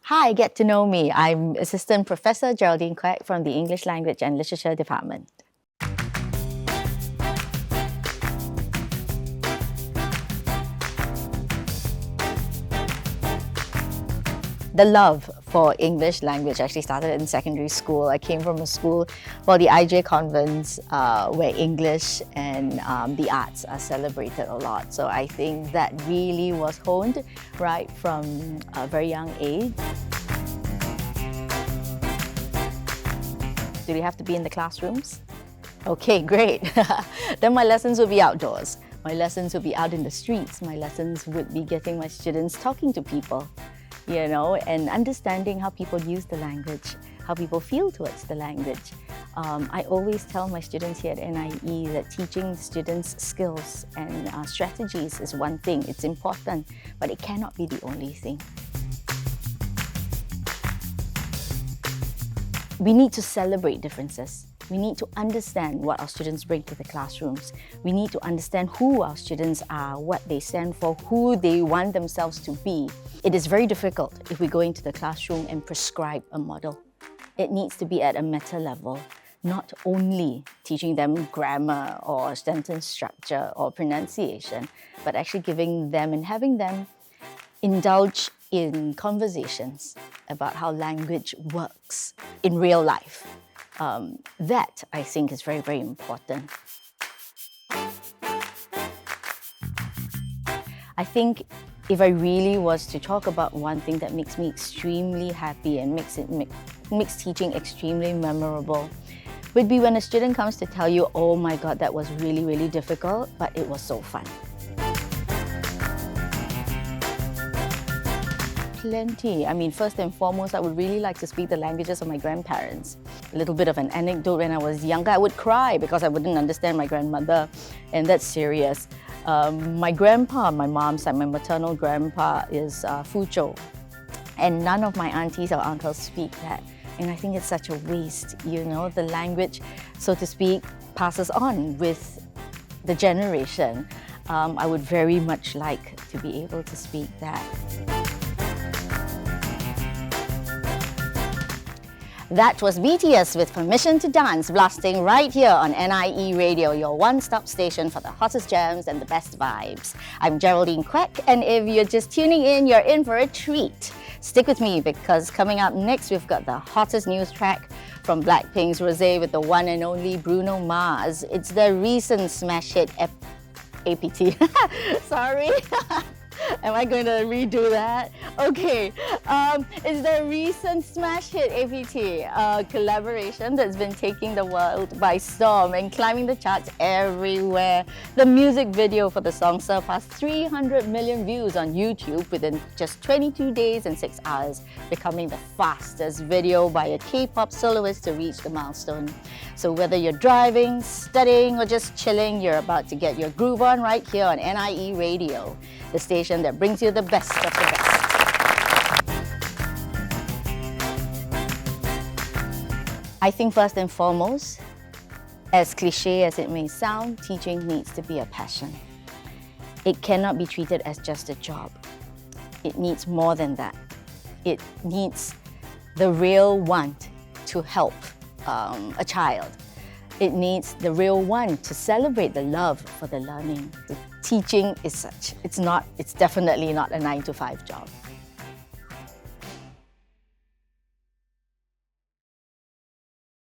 Hi, get to know me. I'm Assistant Professor Geraldine Kwek from the English Language and Literature Department. The love for English language actually started in secondary school. I came from a school called the IJ Convents where English and the arts are celebrated a lot. So I think that really was honed right from a very young age. Do they have to be in the classrooms? Okay, great. Then my lessons will be outdoors. My lessons will be out in the streets. My lessons would be getting my students talking to people, you know, and understanding how people use the language, how people feel towards the language. I always tell my students here at NIE that teaching students skills and strategies is one thing. It's important, but it cannot be the only thing. We need to celebrate differences. We need to understand what our students bring to the classrooms. We need to understand who our students are, what they stand for, who they want themselves to be. It is very difficult if we go into the classroom and prescribe a model. It needs to be at a meta level, not only teaching them grammar or sentence structure or pronunciation, but actually giving them and having them indulge in conversations about how language works in real life. That, I think, is very, very important. I think if I really was to talk about one thing that makes me extremely happy and makes teaching extremely memorable, would be when a student comes to tell you, oh my God, that was really, really difficult, but it was so fun. Plenty. I mean, first and foremost, I would really like to speak the languages of my grandparents. A little bit of an anecdote: when I was younger, I would cry because I wouldn't understand my grandmother, and that's serious. My grandpa, my mom's side, my maternal grandpa is Fuzhou, and none of my aunties or uncles speak that. And I think it's such a waste, you know, the language, so to speak, passes on with the generation. I would very much like to be able to speak that. That was BTS with Permission to Dance, blasting right here on NIE Radio, your one-stop station for the hottest jams and the best vibes. I'm Geraldine Kwek, and if you're just tuning in, you're in for a treat. Stick with me, because coming up next, we've got the hottest news track from Blackpink's Rosé with the one and only Bruno Mars. It's the recent smash hit APT. Sorry. Am I going to redo that? Okay, it's the recent smash hit APT, a collaboration that's been taking the world by storm and climbing the charts everywhere. The music video for the song surpassed 300 million views on YouTube within just 22 days and 6 hours, becoming the fastest video by a K-pop soloist to reach the milestone. So whether you're driving, studying, or just chilling, you're about to get your groove on right here on NIE Radio, the station that brings you the best of the best. I think first and foremost, as cliche as it may sound, teaching needs to be a passion. It cannot be treated as just a job. It needs more than that. It needs the real want to help a child. It needs the real one to celebrate the love for the learning. Teaching is such. It's definitely not a 9-to-5 job.